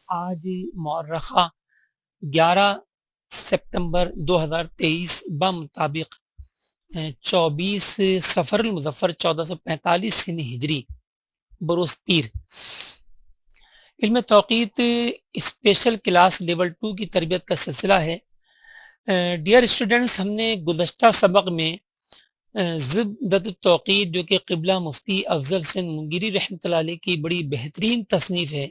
آج مورخہ 11 ستمبر 2023 بمطابق 24 صفر المظفر 1445 سن ہجری بروز پیر علم توقیت اسپیشل کلاس لیول 2 کی تربیت کا سلسلہ ہے۔ ڈیئر اسٹوڈنٹس، ہم نے گزشتہ سبق میں زبدۃ التوقیت جو کہ قبلہ مفتی افضل سن منگیری رحمۃ اللہ علیہ کی بڑی بہترین تصنیف ہے،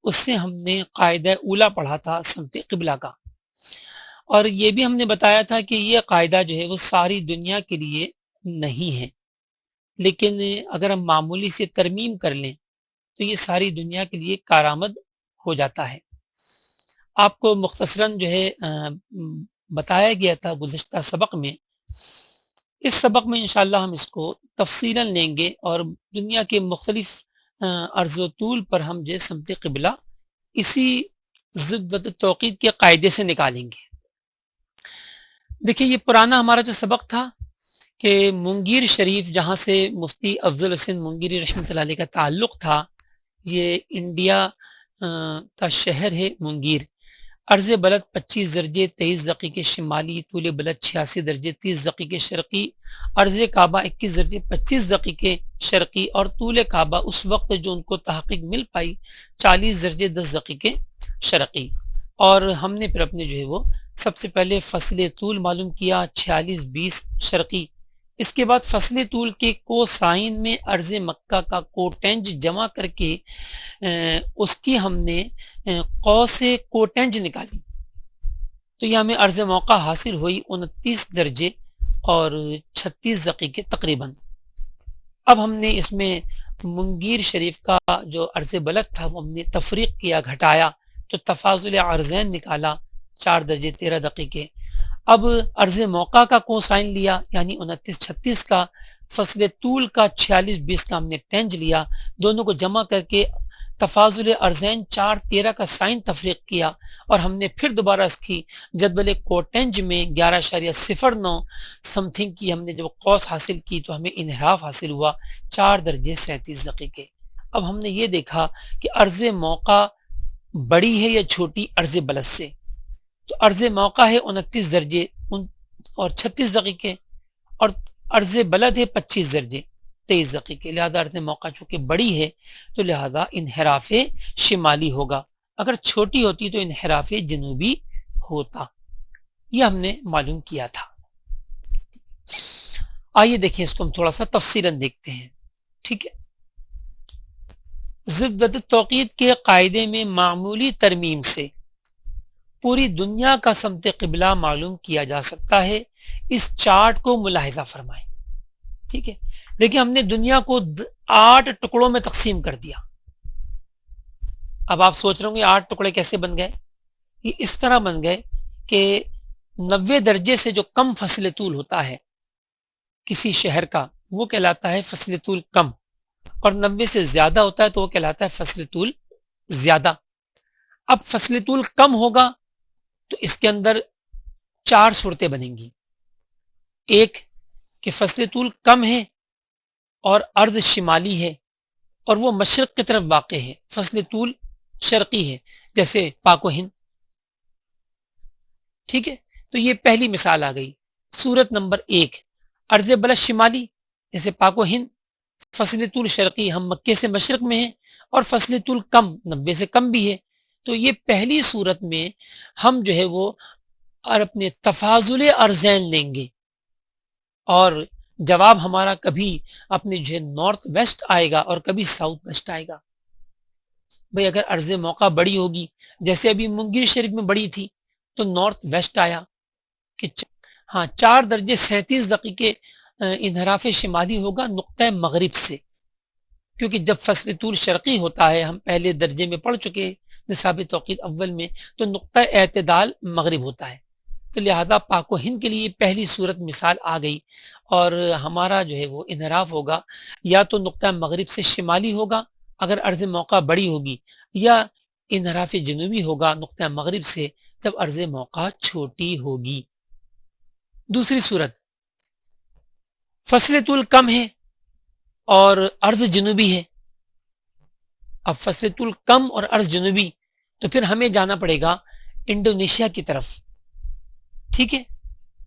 اس سے ہم نے قاعدہ اولا پڑھا تھا سمت قبلہ کا، اور یہ بھی ہم نے بتایا تھا کہ یہ قاعدہ جو ہے وہ ساری دنیا کے لیے نہیں ہے، لیکن اگر ہم معمولی سے ترمیم کر لیں تو یہ ساری دنیا کے لیے کارآمد ہو جاتا ہے۔ آپ کو مختصراً جو ہے بتایا گیا تھا گزشتہ سبق میں۔ اس سبق میں انشاءاللہ ہم اس کو تفصیلاً لیں گے اور دنیا کے مختلف عرض و طول پر ہم جو سمت قبلہ اسی زبدۃ التوقیت کے قاعدے سے نکالیں گے۔ دیکھیے، یہ پرانا ہمارا جو سبق تھا کہ منگیر شریف جہاں سے مفتی افضل حسین منگیری رحمۃ اللہ علیہ کا تعلق تھا، یہ انڈیا کا شہر ہے منگیر۔ عرض بلد 25 درجے 23 دقیقے شمالی، طول بلد 86 درجے 30 دقیقے شرقی، عرض کعبہ 21 درجے 25 دقیقے شرقی، اور طول کعبہ اس وقت جو ان کو تحقیق مل پائی 40 درجے 10 دقیقے شرقی۔ اور ہم نے پھر اپنے جو ہے وہ سب سے پہلے فصل طول معلوم کیا 46 20 شرقی۔ اس کے بعد فصل طول کے کوسائن میں عرض مکہ کا کوٹینج جمع کر کے اس کی ہم نے قوس کوٹینج نکالی، تو یہ ہمیں عرض موقع حاصل ہوئی 29 درجے اور 36 دقیقے تقریباً۔ اب ہم نے اس میں منگیر شریف کا جو عرض بلد تھا وہ ہم نے تفریق کیا، گھٹایا، تو تفاضل عرضین نکالا 4 درجے 13 دقیقے۔ اب عرض موقع کا کوسائن لیا، یعنی 29 36 کا، فصل طول کا 46 20 کا ہم نے ٹینج لیا، دونوں کو جمع کر کے تفاضل عرضین 4 13 کا سائن تفریق کیا، اور ہم نے پھر دوبارہ اس کی جدول کوٹینج میں 11.09 سم تھنگ کی ہم نے جب قوس حاصل کی تو ہمیں انحراف حاصل ہوا 4 درجے 37 دقیقے۔ اب ہم نے یہ دیکھا کہ عرض موقع بڑی ہے یا چھوٹی عرض بلد سے، تو عرض موقع ہے 29 درجے اور 36 دقیقے، اور عرض بلد ہے 25 درجے 23 دقیقے، لہذا عرض موقع چونکہ بڑی ہے تو لہذا انحراف شمالی ہوگا، اگر چھوٹی ہوتی تو انحراف جنوبی ہوتا۔ یہ ہم نے معلوم کیا تھا۔ آئیے دیکھیں اس کو ہم تھوڑا سا تفصیلاً دیکھتے ہیں، ٹھیک ہے۔ زبدۃ التوقیت کے قاعدے میں معمولی ترمیم سے پوری دنیا کا سمت قبلہ معلوم کیا جا سکتا ہے۔ اس چارٹ کو ملاحظہ فرمائیں، ٹھیک ہے۔ دیکھیں، ہم نے دنیا کو 8 ٹکڑوں میں تقسیم کر دیا۔ اب آپ سوچ رہے ہوں گے 8 ٹکڑے کیسے بن گئے؟ یہ اس طرح بن گئے کہ 90 درجے سے جو کم فصل طول ہوتا ہے کسی شہر کا وہ کہلاتا ہے فصل طول کم، اور 90 سے زیادہ ہوتا ہے تو وہ کہلاتا ہے فصل طول زیادہ۔ اب فصل طول کم ہوگا تو اس کے اندر 4 صورتیں بنیں گی۔ ایک کہ فصل طول کم ہے اور عرض شمالی ہے اور وہ مشرق کی طرف واقع ہے، فصل طول شرقی ہے، جیسے پاک و ہند، ٹھیک ہے۔ تو یہ پہلی مثال آ گئی۔ صورت نمبر 1، عرض بلد شمالی جیسے پاک و ہند، فصل طول شرقی، ہم مکے سے مشرق میں ہیں، اور فصل طول کم 90 سے کم بھی ہے۔ تو یہ پہلی صورت میں ہم جو ہے وہ اپنے تفاضل عرضین لیں گے، اور جواب ہمارا کبھی اپنے جو ہے نارتھ ویسٹ آئے گا اور کبھی ساؤتھ ویسٹ آئے گا۔ بھئی اگر عرض موقع بڑی ہوگی، جیسے ابھی منگیر شریف میں بڑی تھی، تو نارتھ ویسٹ آیا کہ 4 درجے 37 دقیقے انحراف شمالی ہوگا نقطہ مغرب سے، کیونکہ جب فصل طول شرقی ہوتا ہے، ہم پہلے درجے میں پڑھ چکے نصاب توقیت اول میں، تو نقطہ اعتدال مغرب ہوتا ہے، تو لہذا پاک و ہند کے لیے پہلی صورت مثال آ گئی، اور ہمارا جو ہے وہ انحراف ہوگا یا تو نقطہ مغرب سے شمالی ہوگا اگر عرض موقع بڑی ہوگی، یا انحراف جنوبی ہوگا نقطہ مغرب سے جب عرض موقع چھوٹی ہوگی۔ دوسری صورت، فصل طول کم ہے اور عرض جنوبی ہے۔ اب فصل طول کم اور عرض جنوبی، تو پھر ہمیں جانا پڑے گا انڈونیشیا کی طرف. ٹھیک ہے،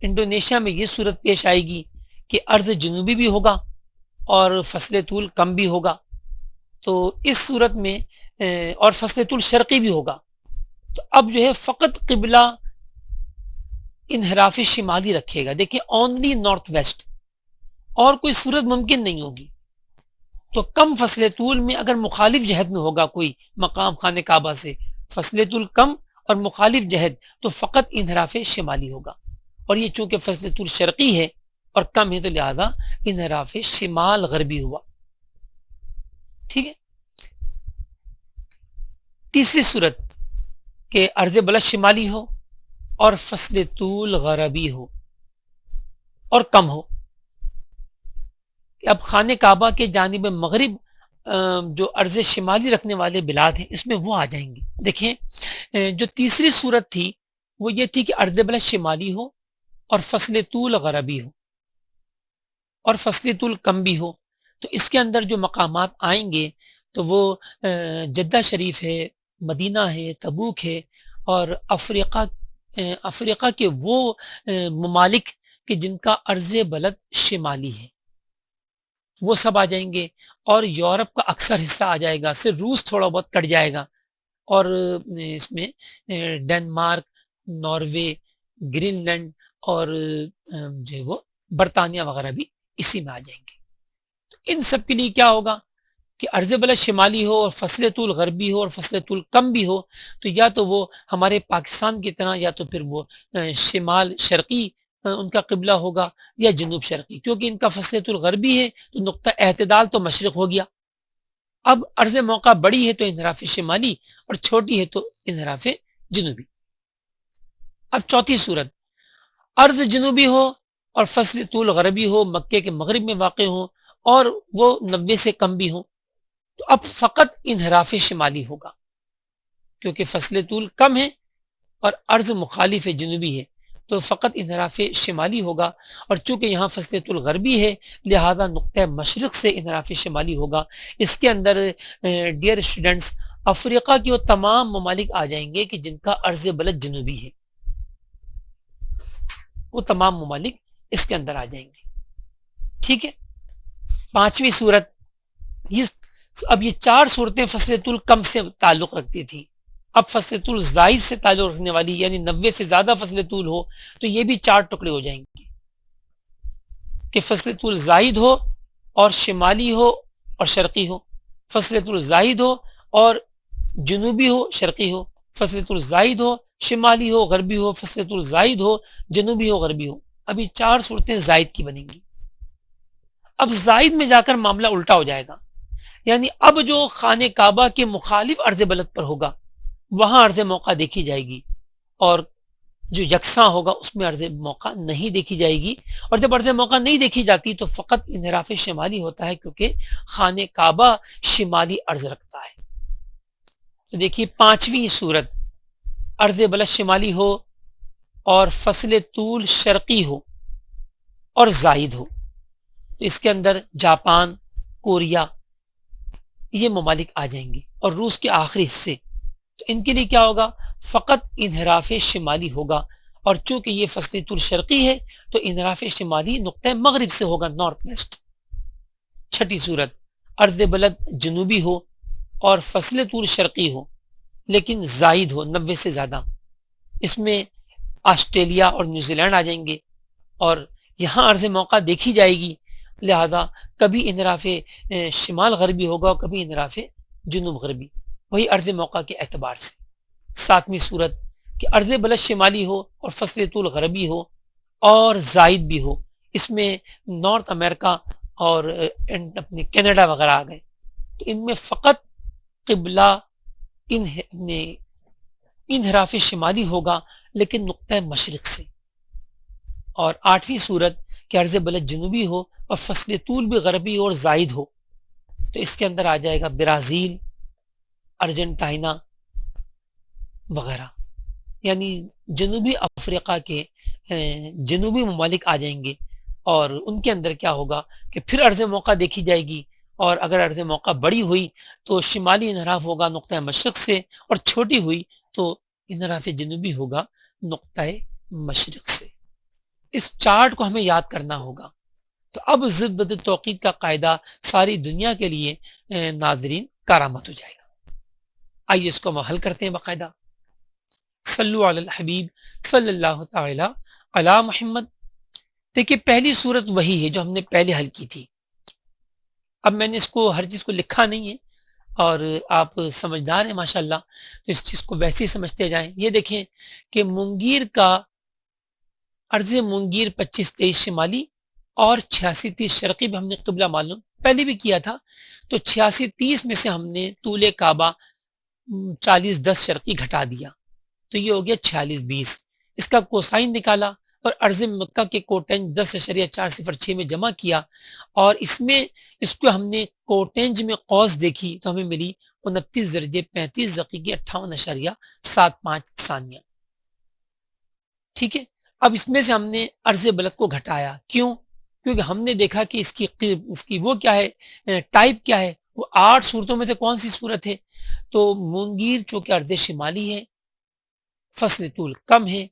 انڈونیشیا میں یہ صورت پیش آئے گی کہ ارض جنوبی بھی ہوگا اور فصل طول کم بھی ہوگا. تو اس صورت میں اور فصل طول شرقی بھی ہوگا. تو اب جو ہے فقط قبلہ انحراف شمالی رکھے گا. دیکھیں اونلی نارتھ ویسٹ، اور کوئی صورت ممکن نہیں ہوگی. تو کم فصل طول میں اگر مخالف جہت میں ہوگا کوئی مقام خانہ کعبہ سے، فصل طول کم اور مخالف جہت، تو فقط انحراف شمالی ہوگا. اور یہ چونکہ فصل طول شرقی ہے اور کم ہے تو لہذا انحراف شمال غربی ہوا. ٹھیک ہے. تیسری صورت کہ عرض بلد شمالی ہو اور فصل طول غربی ہو اور کم ہو. اب خانہ کعبہ کے جانب مغرب جو عرض شمالی رکھنے والے بلاد ہیں اس میں وہ آ جائیں گے. دیکھیں جو تیسری صورت تھی وہ یہ تھی کہ عرض بلد شمالی ہو اور فصل طول غربی ہو اور فصل طول کم بھی ہو. تو اس کے اندر جو مقامات آئیں گے تو وہ جدہ شریف ہے، مدینہ ہے، تبوک ہے، اور افریقہ کے وہ ممالک کہ جن کا عرض بلد شمالی ہے وہ سب آ جائیں گے. اور یورپ کا اکثر حصہ آ جائے گا، صرف روس تھوڑا بہت کٹ جائے گا. اور اس میں ڈنمارک، ناروے، گرین لینڈ اور جو وہ برطانیہ وغیرہ بھی اسی میں آ جائیں گے. تو ان سب کے لیے کیا ہوگا کہ عرض بلد شمالی ہو اور فصل طول غربی ہو اور فصل طول کم بھی ہو. تو یا تو وہ ہمارے پاکستان کی طرح یا تو پھر وہ شمال شرقی ان کا قبلہ ہوگا یا جنوب شرقی، کیونکہ ان کا فصل طول غربی ہے تو نقطہ اعتدال تو مشرق ہو گیا. اب عرض موقع بڑی ہے تو انحراف شمالی اور چھوٹی ہے تو انحراف جنوبی. اب چوتھی صورت، عرض جنوبی ہو اور فصل طول غربی ہو، مکے کے مغرب میں واقع ہو اور وہ 90 سے کم بھی ہوں. تو اب فقط انحراف شمالی ہوگا کیونکہ فصل طول کم ہے اور عرض مخالف ہے، جنوبی ہے، تو فقط انحراف شمالی ہوگا. اور چونکہ یہاں فصل طول غربی ہے لہذا نقطہ مشرق سے انحراف شمالی ہوگا. اس کے اندر ڈیئر اسٹوڈنٹس افریقہ کے وہ تمام ممالک آ جائیں گے کہ جن کا عرض بلد جنوبی ہے، وہ تمام ممالک اس کے اندر آ جائیں گے. ٹھیک ہے. پانچویں صورت، اب یہ چار صورتیں فصل طول کم سے تعلق رکھتی تھی. اب فصل طول زائد سے تعلق رکھنے والی یعنی 90 سے زیادہ فصل طول ہو تو یہ بھی چار ٹکڑے ہو جائیں گے کہ فصل طول زائد ہو اور شمالی ہو اور شرقی ہو، فصل طول زائد ہو اور جنوبی ہو شرقی ہو، فصل طول زائد ہو شمالی ہو غربی ہو، فصل طول زائد ہو جنوبی ہو غربی ہو. ابھی چار صورتیں زائد کی بنیں گی. اب زائد میں جا کر معاملہ الٹا ہو جائے گا، یعنی اب جو خانہ کعبہ کے مخالف عرض بلد پر ہوگا وہاں عرض موقع دیکھی جائے گی، اور جو یکساں ہوگا اس میں عرض موقع نہیں دیکھی جائے گی. اور جب عرض موقع نہیں دیکھی جاتی تو فقط انحراف شمالی ہوتا ہے کیونکہ خانہ کعبہ شمالی عرض رکھتا ہے. تو دیکھیے پانچویں صورت، عرض بلد شمالی ہو اور فصل طول شرقی ہو اور زائد ہو. تو اس کے اندر جاپان، کوریا، یہ ممالک آ جائیں گے اور روس کے آخری حصے. تو ان کے لیے کیا ہوگا، فقط انحراف شمالی ہوگا. اور چونکہ یہ فصل طول شرقی ہے تو انحراف شمالی نقطہ مغرب سے ہوگا، نارتھ ویسٹ. چھٹی صورت، عرض بلد جنوبی ہو اور فصل طول شرقی ہو لیکن زائد ہو 90 سے زیادہ. اس میں آسٹریلیا اور نیوزی لینڈ آ جائیں گے اور یہاں عرض موقع دیکھی جائے گی، لہذا کبھی انحراف شمال غربی ہوگا اور کبھی انحراف جنوب غربی، وہی عرض موقع کے اعتبار سے. ساتویں صورت کہ عرض بلد شمالی ہو اور فصل طول غربی ہو اور زائد بھی ہو. اس میں نارتھ امریکہ اور اپنے کینیڈا وغیرہ آ گئے. تو ان میں فقط قبلہ انحراف شمالی ہوگا لیکن نقطہ مشرق سے. اور آٹھویں صورت کہ عرض بلد جنوبی ہو اور فصل طول بھی غربی اور زائد ہو. تو اس کے اندر آ جائے گا برازیل، ارجنٹائنا وغیرہ، یعنی جنوبی افریقہ کے جنوبی ممالک آ جائیں گے. اور ان کے اندر کیا ہوگا کہ پھر عرض موقع دیکھی جائے گی اور اگر عرض موقع بڑی ہوئی تو شمالی انحراف ہوگا نقطۂ مشرق سے، اور چھوٹی ہوئی تو انحراف جنوبی ہوگا نقطۂ مشرق سے۔ اس چارٹ کو ہمیں یاد کرنا ہوگا۔ تو اب ضد توقید کا قاعدہ ساری دنیا کے لیے ناظرین کارآمد ہو جائے گا۔ آئیے اس کو ہم حل کرتے ہیں باقاعدہ۔ صلو علی الحبیب صلی اللہ تعالی علی محمد۔ دیکھیے پہلی صورت وہی ہے جو ہم نے پہلے حل کی تھی۔ اب میں نے اس کو ہر چیز کو لکھا نہیں ہے، اور آپ سمجھدار ہیں ماشاءاللہ، تو اس چیز کو ویسے ہی سمجھتے جائیں۔ یہ دیکھیں کہ مونگیر کا عرض مونگیر 25-23 شمالی اور 86-30 شرقی بھی ہم نے قبلہ معلوم پہلے بھی کیا تھا، تو 86-30 میں سے ہم نے طول کعبہ 40-10 شرقی گھٹا دیا، تو یہ ہو گیا 46-20۔ اس کا کوسائن نکالا اور عرض مکہ کے کوٹینج 10.406 میں جمع کیا، اور اس کو ہم نے کوٹینج میں قوس دیکھی تو ہمیں ملی 29 درجے 35 دقیقے 58.75 ثانیہ۔ ٹھیک ہے، اب اس میں سے ہم نے عرض بلد کو گھٹایا، کیوں؟ کیونکہ ہم نے دیکھا کہ اس کی وہ کیا ہے، ٹائپ کیا ہے، وہ 8 صورتوں میں سے کون سی صورت ہے؟ تو مونگیر چونکہ عرض شمالی ہے، فصل طول کم ہے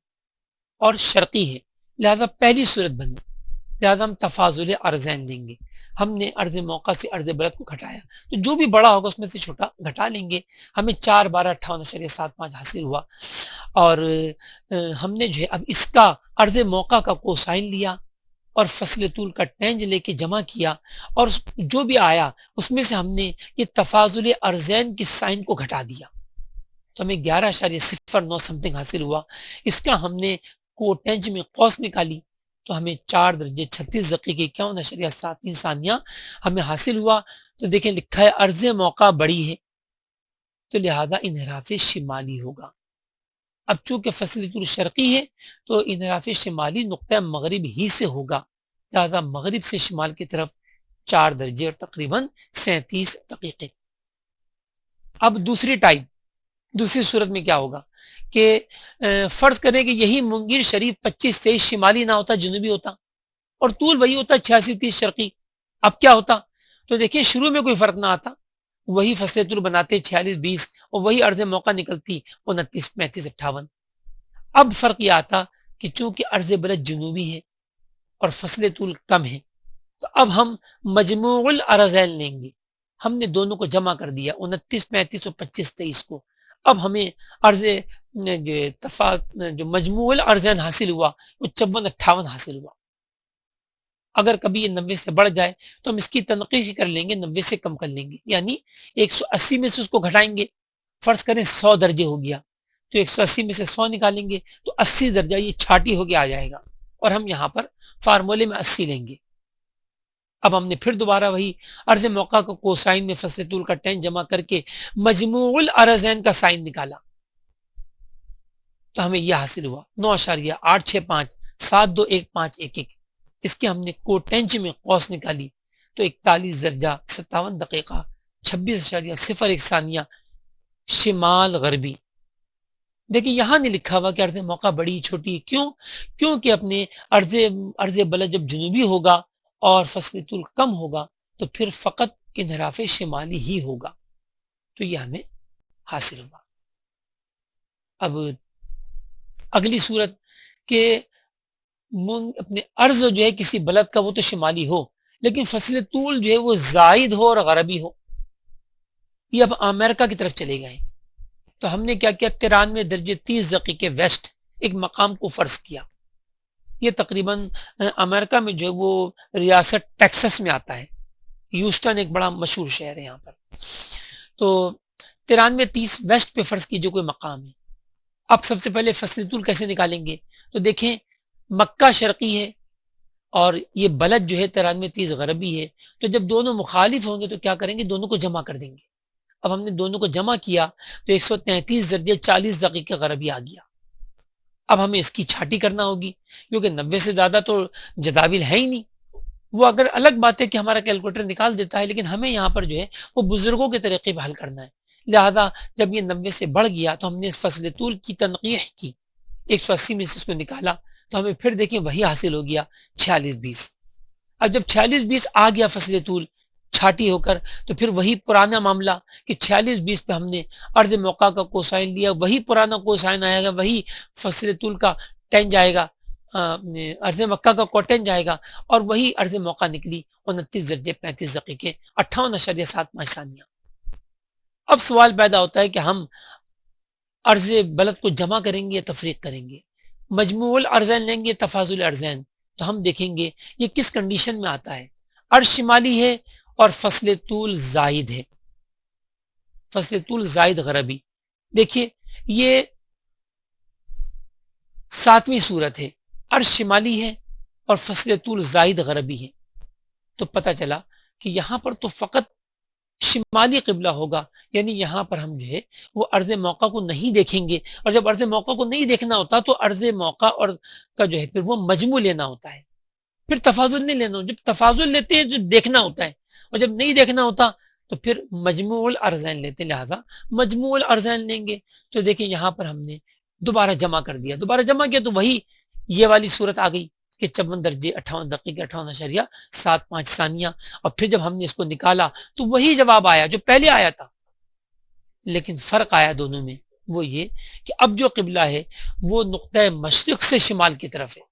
اور شرقی ہے، لہذا پہلی صورت بنی، لہذا ہم تفاضل ارضین دیں گے۔ ہم نے عرض موقع سے عرض بلد کو گھٹایا، تو جو بھی بڑا ہوگا اس میں سے چھوٹا گھٹا لیں گے، ہمیں 4/12 58.75 حاصل ہوا۔ اور ہم نے جو ہے اب اس کا عرض موقع کا کوسائن لیا اور فصل طول کا ٹینج لے کے جمع کیا، اور جو بھی آیا اس میں سے ہم نے یہ تفاضل ارضین کی سائن کو گھٹا دیا، تو ہمیں 11.09 سمتنگ حاصل ہوا۔ اس کا ہم نے کوٹینج میں قوس نکالی تو ہمیں 4 درجے 36 دقیقے 51.73 ثانیہ ہمیں حاصل ہوا۔ تو دیکھیں لکھا ہے عرض موقع بڑی ہے تو لہذا انحراف شمالی ہوگا۔ اب چونکہ فصل طول شرقی ہے تو انحراف شمالی نقطہ مغرب ہی سے ہوگا، لہذا مغرب سے شمال کی طرف 4 درجے اور تقریباً 37 دقیقے۔ اب دوسری صورت میں کیا ہوگا کہ فرض کریں کہ یہی مونگیر شریف 25-23 شمالی نہ ہوتا، جنوبی ہوتا، اور طول وہی ہوتا 86-30 شرقی، اب کیا ہوتا؟ تو دیکھیں شروع میں کوئی فرق نہ آتا، وہی فصل طول بناتے 46-20 اور وہی عرض موقع نکلتی 29-35-58۔ اب فرق یہ آتا کہ چونکہ عرض بلد جنوبی ہے اور فصل طول کم ہے، تو اب ہم مجموع الارضین لیں گے۔ ہم نے دونوں کو جمع کر دیا 29-35 اور 25-23 کو، اب ہمیں عرض جو مجموع الارضین حاصل ہوا وہ 54-58 حاصل ہوا۔ اگر کبھی یہ 90 سے بڑھ جائے تو ہم اس کی تنقیح کر لیں گے، 90 سے کم کر لیں گے، یعنی 180 میں سے اس کو گھٹائیں گے، فرض کریں 100 درجے ہو گیا تو 180 میں سے 100 نکالیں گے تو 80 درجہ یہ چھاٹی ہو کے آ جائے گا، اور ہم یہاں پر فارمولے میں 80 لیں گے۔ اب ہم نے پھر دوبارہ وہی عرض موقع کو کوسائن میں فصل طول کا ٹین جمع کر کے مجموع الارضین کا سائن نکالا تو ہمیں یہ حاصل ہوا 9.865 721511۔ اس کے ہم نے کوٹینج میں قوس نکالی تو 41 درجہ 57 دقیقہ 26.01 ثانیہ شمال غربی۔ دیکھیں یہاں نہیں لکھا ہوا کہ عرض موقع بڑی چھوٹی، کیوں؟ کیونکہ اپنے عرض بلد جب جنوبی ہوگا اور فصل طول کم ہوگا تو پھر فقط انحراف شمالی ہی ہوگا، تو یہ ہمیں حاصل ہوگا۔ اب اگلی صورت کہ اپنے عرض جو ہے کسی بلد کا وہ تو شمالی ہو لیکن فصل طول جو ہے وہ زائد ہو اور غربی ہو، یہ اب امریکہ کی طرف چلے گئے، تو ہم نے کیا کیا 93 درجے 30 دقیقے ویسٹ ایک مقام کو فرض کیا۔ یہ تقریباً امریکہ میں جو ہے وہ ریاست ٹیکسس میں آتا ہے، ہیوسٹن ایک بڑا مشہور شہر ہے یہاں پر۔ تو 93-30 ویسٹ پہ فرض کیجئے کوئی مقام ہے۔ اب سب سے پہلے فصل طول کیسے نکالیں گے؟ تو دیکھیں مکہ شرقی ہے اور یہ بلد جو ہے 93-30 غربی ہے، تو جب دونوں مخالف ہوں گے تو کیا کریں گے؟ دونوں کو جمع کر دیں گے۔ اب ہم نے دونوں کو جمع کیا تو 133 درجے 40 دقیقے غربی آ گیا۔ اب ہمیں اس کی چھاٹی کرنا ہوگی کیونکہ 90 سے زیادہ تو جداول ہے ہی نہیں۔ وہ اگر الگ بات ہے کہ ہمارا کیلکولیٹر نکال دیتا ہے، لیکن ہمیں یہاں پر جو ہے وہ بزرگوں کے طریقے پہ حل کرنا ہے، لہذا جب یہ 90 سے بڑھ گیا تو ہم نے اس فصل طول کی تنقیح کی، 180 میں سے اس کو نکالا تو ہمیں پھر دیکھیں وہی حاصل ہو گیا 46-20۔ اب جب 46-20 آ گیا فصل طول چھاٹی ہو کر، تو پھر وہی پرانا معاملہ کہ 46-20 پہ ہم نے عرض موقع کا کوسائن لیا، وہی پرانا کوسائن آئے گا، وہی فصل طول کا ٹین جائے گا، عرض مکہ کا کوٹین جائے گا، اور وہی عرض موقع نکلی 29 درجے 35 دقیقے 58.7 ثانیہ۔ اب سوال پیدا ہوتا ہے کہ ہم عرض بلد کو جمع کریں گے یا تفریق کریں گے، مجموع الارضین لیں گے تفاضل ارضین، تو ہم دیکھیں گے یہ کس کنڈیشن میں آتا ہے۔ عرض شمالی ہے اور فصل طول زائد ہے، فصل طول زائد غربی۔ دیکھیے یہ 7ویں صورت ہے، عرض شمالی ہے اور فصل طول زائد غربی ہے، تو پتہ چلا کہ یہاں پر تو فقط شمالی قبلہ ہوگا، یعنی یہاں پر ہم جو ہے وہ عرض موقع کو نہیں دیکھیں گے، اور جب عرض موقع کو نہیں دیکھنا ہوتا تو عرض موقع اور کا جو ہے پھر وہ مجموع لینا ہوتا ہے، پھر تفاضل نہیں لینا، جب تفاضل لیتے ہیں جو دیکھنا ہوتا ہے، اور جب نہیں دیکھنا ہوتا تو پھر مجموع الارضین لیتے ہیں، لہذا مجموع الارضین لیں گے۔ تو دیکھیں یہاں پر ہم نے دوبارہ جمع کر دیا، دوبارہ جمع کیا تو وہی یہ والی صورت آ گئی کہ 54 درجے 58 دقیقے 58.75 ثانیہ، اور پھر جب ہم نے اس کو نکالا تو وہی جواب آیا جو پہلے آیا تھا، لیکن فرق آیا دونوں میں، وہ یہ کہ اب جو قبلہ ہے وہ نقطہ مشرق سے شمال کی طرف ہے،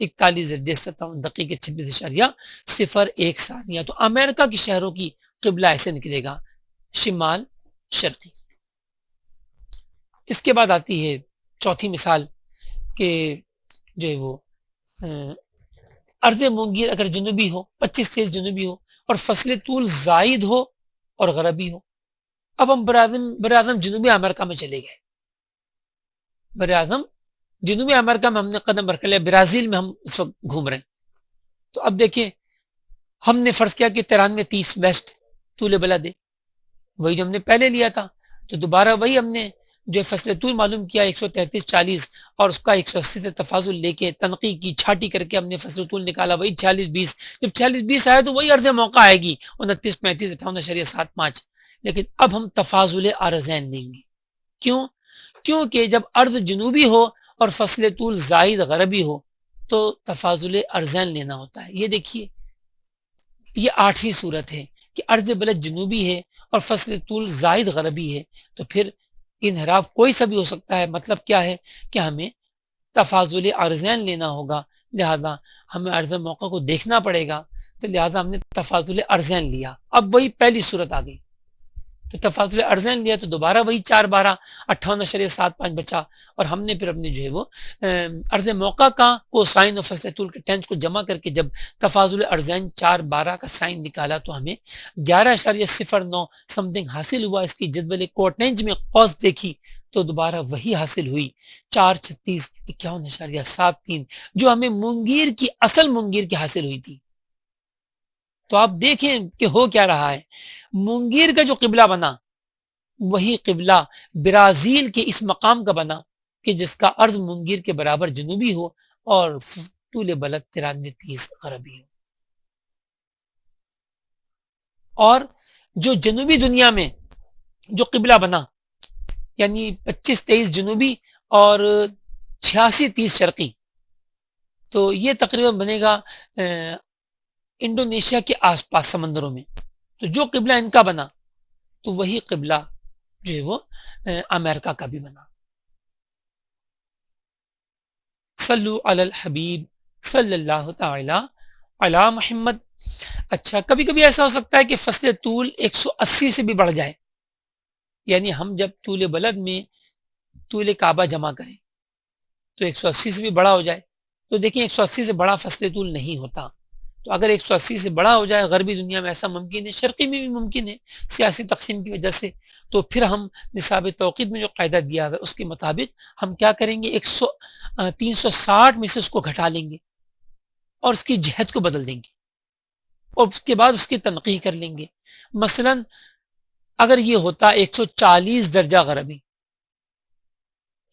41 درجے 57 دقیقے 26.01 ثانیہ۔ تو امریکہ کے شہروں کی قبلہ ایسے نکلے گا، شمال شرقی۔ اس کے بعد آتی ہے چوتھی مثال کہ جو ہے وہ عرض مونگیر اگر جنوبی ہو، 25 جنوبی ہو اور فصل طول زائد ہو اور غربی ہو۔ اب ہم براعظم جنوبی امریکہ میں چلے گئے، براعظم جنوبی امریکہ میں ہم نے قدم رکھ لیا، برازیل میں ہم اس وقت گھوم رہے ہیں۔ تو اب دیکھیں ہم نے فرض کیا کہ 93-30 ویسٹ طول بلد ہے، وہی جو ہم نے پہلے لیا تھا، تو دوبارہ وہی ہم نے جو فصل طول معلوم کیا 133-40 اور اس کا 180 سے تفاضل لے کے تنقیح کی، چھاٹی کر کے ہم نے فصل طول نکالا، وہی 46-20، جب 46-20 آیا تو وہی عرض موقع آئے گی 29-35 58.75۔ لیکن اب ہم تفاضل ارضین لیں گے، کیونکہ جب عرض جنوبی ہو اور فصل طول زائد غربی ہو تو تفاضل ارضین لینا ہوتا ہے۔ یہ دیکھیے یہ 8ویں صورت ہے کہ عرض بلد جنوبی ہے اور فصل طول زائد غربی ہے، تو پھر انحراف کوئی سا بھی ہو سکتا ہے، مطلب کیا ہے کہ ہمیں تفاضل ارضین لینا ہوگا، لہذا ہمیں عرض موقع کو دیکھنا پڑے گا، تو لہذا ہم نے تفاضل ارضین لیا۔ اب وہی پہلی صورت آ گئی، تو تفاضل ارضین لیا تو دوبارہ وہی 4-12 58.75 بچا، اور ہم نے پھر اپنے جو ہے وہ عرض موقع کا کو سائن اور فصل طول کے ٹینس کو جمع کر کے جب تفاضل ارضین 4-12 کا سائن نکالا تو ہمیں 11.09 سم تھنگ حاصل ہوا۔ اس کی جدول کوٹنج میں قوس دیکھی تو دوبارہ وہی حاصل ہوئی 43651.73 جو ہمیں مونگیر کی اصل مونگیر کی حاصل ہوئی تھی۔ تو آپ دیکھیں کہ ہو کیا رہا ہے، مونگیر کا جو قبلہ بنا وہی قبلہ برازیل کے اس مقام کا بنا کہ جس کا عرض مونگیر کے برابر جنوبی ہو اور طول بلد 93-30 غربی ہو۔ اور جو جنوبی دنیا میں جو قبلہ بنا یعنی 25-23 جنوبی اور 86-30 شرقی، تو یہ تقریباً بنے گا انڈونیشیا کے آس پاس سمندروں میں، تو جو قبلہ ان کا بنا تو وہی قبلہ جو ہے وہ امریکہ کا بھی بنا۔ صلو علی الحبیب صلی اللہ تعالی علی محمد۔ اچھا کبھی کبھی ایسا ہو سکتا ہے کہ فصل طول 180 سے بھی بڑھ جائے، یعنی ہم جب طول بلد میں طول کعبہ جمع کریں تو 180 سے بھی بڑا ہو جائے، تو دیکھیں 180 سے بڑا فصل طول نہیں ہوتا، تو اگر 180 سے بڑا ہو جائے غربی دنیا میں ایسا ممکن ہے، شرقی میں بھی ممکن ہے سیاسی تقسیم کی وجہ سے، تو پھر ہم نصاب توقید میں جو قاعدہ دیا ہوا ہے اس کے مطابق ہم کیا کریں گے، 360 میں سے اس کو گھٹا لیں گے اور اس کی جہت کو بدل دیں گے، اور اس کے بعد اس کی تنقیح کر لیں گے۔ مثلا اگر یہ ہوتا 140 درجہ غربی،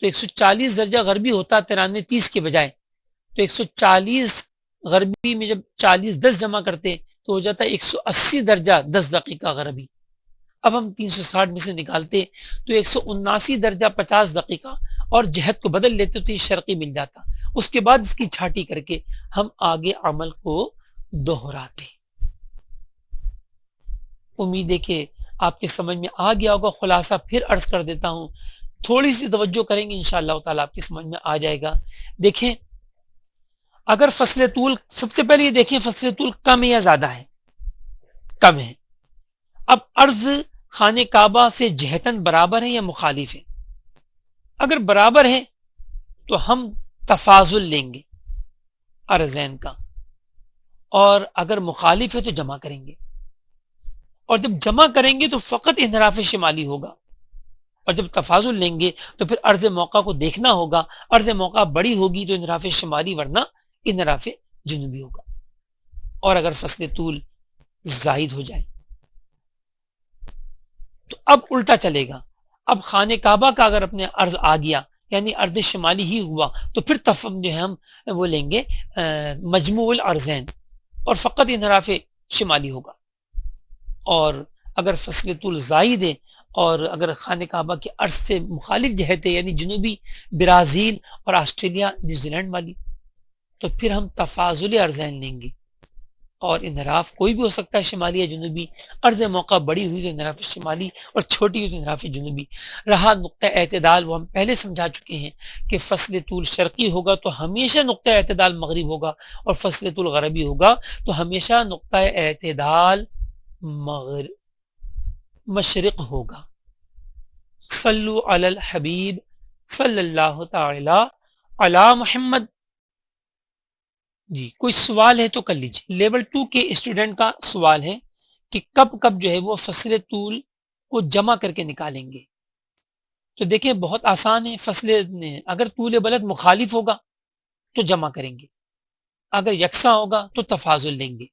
تو 140 درجہ غربی ہوتا 93-30 کے بجائے، تو 140 غربی میں جب 40-10 جمع کرتے تو ہو جاتا ہے 180 درجہ 10 دقیقہ غربی۔ اب ہم 360 میں سے نکالتے تو 179 درجہ 50 دقیقہ اور جہت کو بدل لیتے تو یہ شرقی مل جاتا، اس کے بعد اس کی چھاٹی کر کے ہم آگے عمل کو دوہراتے۔ امید ہے کہ آپ کے سمجھ میں آ گیا ہوگا. خلاصہ پھر عرض کر دیتا ہوں, تھوڑی سی توجہ کریں گے انشاءاللہ تعالیٰ آپ کی سمجھ میں آ جائے گا. دیکھیں اگر فصل طول, سب سے پہلے یہ دیکھیں فصل طول کم ہے یا زیادہ ہے؟ کم ہے. اب عرض خانہ کعبہ سے جہتاً برابر ہے یا مخالف ہے؟ اگر برابر ہے تو ہم تفاضل لیں گے ارضین کا, اور اگر مخالف ہے تو جمع کریں گے. اور جب جمع کریں گے تو فقط انحراف شمالی ہوگا, اور جب تفاضل لیں گے تو پھر عرض موقع کو دیکھنا ہوگا. عرض موقع بڑی ہوگی تو انحراف شمالی, ورنہ انحراف جنوبی ہوگا. اور اگر فصل طول زائد ہو جائے تو اب الٹا چلے گا. اب خانہ کعبہ کا اگر اپنے عرض آ گیا یعنی عرض شمالی ہی ہوا تو پھر جو ہے ہم وہ لیں گے مجموع العرضین, اور فقط انحراف شمالی ہوگا. اور اگر فصل طول زائد ہے اور اگر خانہ کعبہ کے عرض سے مخالف جہت ہے یعنی جنوبی برازیل اور آسٹریلیا نیوزی لینڈ والی, تو پھر ہم تفاضل ارضین لیں گے. اور انحراف کوئی بھی ہو سکتا ہے, شمالی یا جنوبی. عرض موقع بڑی ہوئی تو انحراف شمالی, اور چھوٹی ہوئی تو انحراف جنوبی. رہا نقطہ اعتدال, وہ ہم پہلے سمجھا چکے ہیں کہ فصل طول شرقی ہوگا تو ہمیشہ نقطہ اعتدال مغرب ہوگا, اور فصل طول غربی ہوگا تو ہمیشہ نقطہ اعتدال مشرق ہوگا. صلو علی الحبیب صلی اللہ تعالی علی محمد. جی کوئی سوال ہے تو کر لیجیے. لیول 2 کے اسٹوڈنٹ کا سوال ہے کہ کب کب جو ہے وہ فصل طول کو جمع کر کے نکالیں گے. تو دیکھیں بہت آسان ہے. اگر طول بلد مخالف ہوگا تو جمع کریں گے, اگر یکساں ہوگا تو تفاضل لیں گے.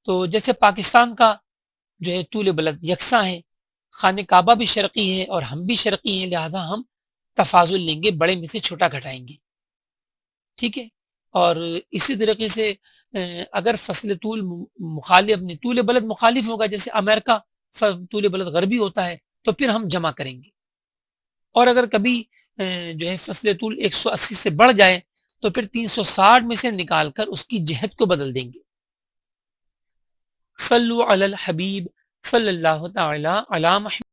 تو جیسے پاکستان کا جو ہے طول بلد یکساں ہے, خانہ کعبہ بھی شرقی ہے اور ہم بھی شرقی ہیں, لہذا ہم تفاضل لیں گے, بڑے میں سے چھوٹا گھٹائیں گے. ٹھیک ہے. اور اسی طریقے سے اگر فصل طول مخالف اپنے طول بلد مخالف ہوگا, جیسے امریکہ طول بلد غربی ہوتا ہے, تو پھر ہم جمع کریں گے. اور اگر کبھی جو ہے فصل طول 180 سے بڑھ جائے تو پھر 360 میں سے نکال کر اس کی جہت کو بدل دیں گے. صلو علی الحبیب صلی اللہ تعالی علی محمد.